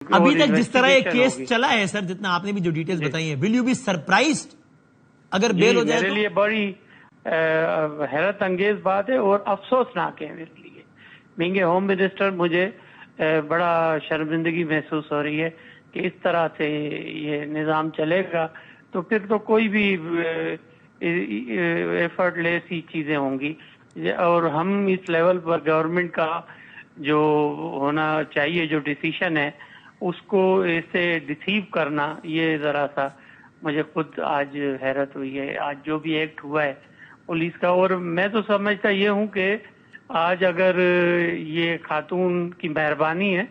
अभी तक जिस तरह ये केस चला है सर, जितना आपने भी जो डिटेल्स बताई है, विल यू बी सरप्राइज्ड अगर बेल हो जाए? मेरे लिए बड़ी हैरत अंगेज बात है और अफसोसनाक है मेरे लिए। बीइंग होम मिनिस्टर मुझे बड़ा शर्मिंदगी महसूस हो रही है कि इस तरह से ये निज़ाम चलेगा तो फिर तो कोई भी एफर्टलेस ही चीजें होंगी। और हम इस लेवल पर गवर्नमेंट का जो होना चाहिए, जो डिसीजन है, उसको ऐसे डिसीव करना, ये जरा सा मुझे खुद आज हैरत हुई है। आज जो भी एक्ट हुआ है पुलिस का, और मैं तो समझता ये हूँ कि आज अगर ये खातून की मेहरबानी है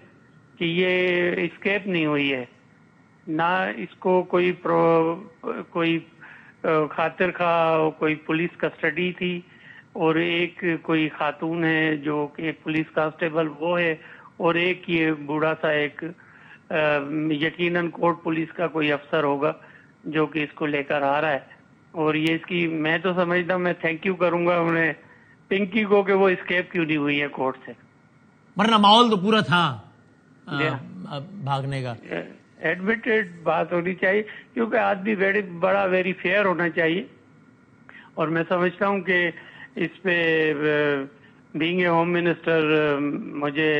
कि ये एस्केप नहीं हुई है, ना इसको कोई खातिर खा कोई पुलिस कस्टडी थी, और एक कोई खातून है जो कि पुलिस कांस्टेबल वो है, और एक ये बूढ़ा सा एक यकीनन कोर्ट पुलिस का कोई अफसर होगा जो कि इसको लेकर आ रहा है। और ये इसकी मैं तो समझता हूँ, मैं थैंक यू करूंगा उन्हें, पिंकी को, कि वो एस्केप क्यों नहीं हुई है कोर्ट से, वरना माहौल तो पूरा था भागने का। एडमिटेड बात होनी चाहिए, क्योंकि आदमी बड़ा वेरी फेयर होना चाहिए। और मैं समझता हूँ कि इस पे बीइंग ए होम मिनिस्टर मुझे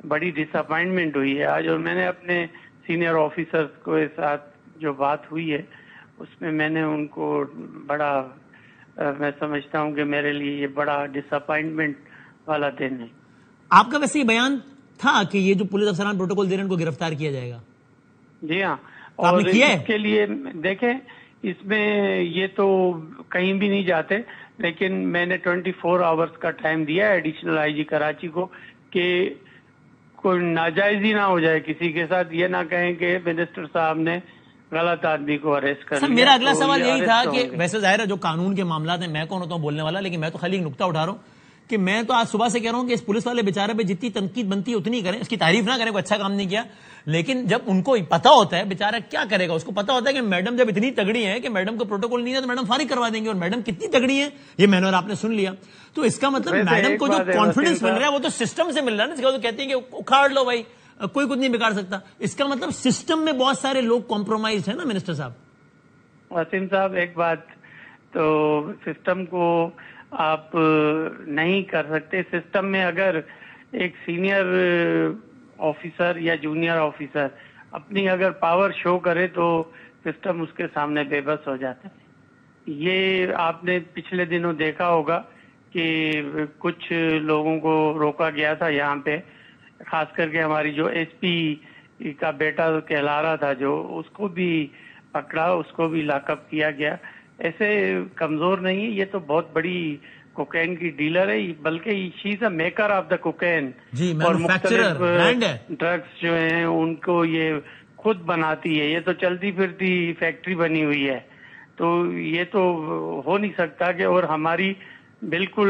बड़ी डिसअपॉइंटमेंट हुई है आज। और मैंने अपने सीनियर ऑफिसर्स को साथ जो बात हुई है उसमें मैंने उनको बड़ा मैं समझता हूँ कि मेरे लिए ये बड़ा डिसअपॉइंटमेंट वाला दिन है। आपका वैसे ये बयान था कि ये जो पुलिस अफसरान प्रोटोकॉल दे रहे हैं उनको गिरफ्तार किया जाएगा? जी हाँ, तो और इसके लिए देखें, इसमें ये तो कहीं भी नहीं जाते, लेकिन मैंने 24 आवर्स का टाइम दिया है एडिशनल आईजी कराची को कि कोई नाजायजी ना हो जाए किसी के साथ, ये ना कहें कि मिनिस्टर साहब ने गलत आदमी को अरेस्ट कर लिया। मेरा अगला सवाल यही था कि वैसे जाहिर है जो कानून के मामला है, मैं कौन होता हूं बोलने वाला, लेकिन मैं तो खाली एक नुक्ता उठा रहा हूं कि मैं तो आज सुबह से कह रहा हूं कि इस पुलिस वाले बेचारे पे जितनी तनकीद बनती है उतनी करें, इसकी तारीफ ना करें, कोई अच्छा काम नहीं किया, लेकिन जब उनको पता होता है बेचारा क्या करेगा, उसको पता होता है कि मैडम जब इतनी तगड़ी है कि मैडम को प्रोटोकॉल नहीं है तो मैडम फारिग करवा देंगे, और मैडम कितनी तगड़ी है ये मैंने और आपने सुन लिया। तो इसका मतलब मैडम को जो कॉन्फिडेंस मिल रहा है वो तो सिस्टम से मिल रहा है ना, जिसका तो कहते हैं कि उखाड़ लो भाई, कोई कुछ नहीं बिगाड़ सकता। इसका मतलब सिस्टम में बहुत सारे लोग कॉम्प्रोमाइज है ना मिनिस्टर साहब। वसीम साहब, एक बात तो सिस्टम को आप नहीं कर सकते। सिस्टम में अगर एक सीनियर ऑफिसर या जूनियर ऑफिसर अपनी अगर पावर शो करे तो सिस्टम उसके सामने बेबस हो जाता है। ये आपने पिछले दिनों देखा होगा कि कुछ लोगों को रोका गया था यहाँ पे, खास करके हमारी जो एसपी का बेटा कहला रहा था जो, उसको भी पकड़ा, उसको भी लॉकअप किया गया। ऐसे कमजोर नहीं है, ये तो बहुत बड़ी कोकेन की डीलर है, बल्कि she is a maker of the cocaine. और मुख्तलिफ ड्रग्स जो हैं उनको ये खुद बनाती है, ये तो चलती फिरती फैक्ट्री बनी हुई है। तो ये तो हो नहीं सकता कि, और हमारी बिल्कुल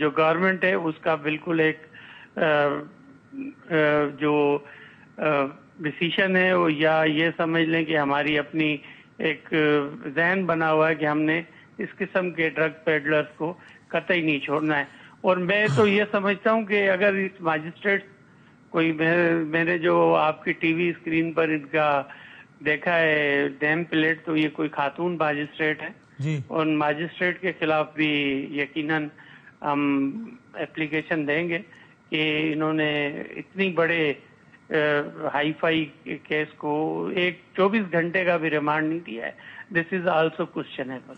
जो गवर्नमेंट है उसका बिल्कुल एक जो डिसीजन है, या ये समझ लें कि हमारी अपनी एक जहन बना हुआ है कि हमने इस किस्म के ड्रग पेडलर्स को कतई नहीं छोड़ना है। और मैं तो ये समझता हूँ कि अगर इस मजिस्ट्रेट कोई, मैंने जो आपकी टीवी स्क्रीन पर इनका देखा है नेम प्लेट, तो ये कोई खातून मजिस्ट्रेट है जी। और मजिस्ट्रेट के खिलाफ भी यकीनन हम एप्लीकेशन देंगे कि इन्होंने इतनी बड़े हाई फाई केस को एक 24 घंटे का भी रिमांड नहीं दिया है। This is also questionable.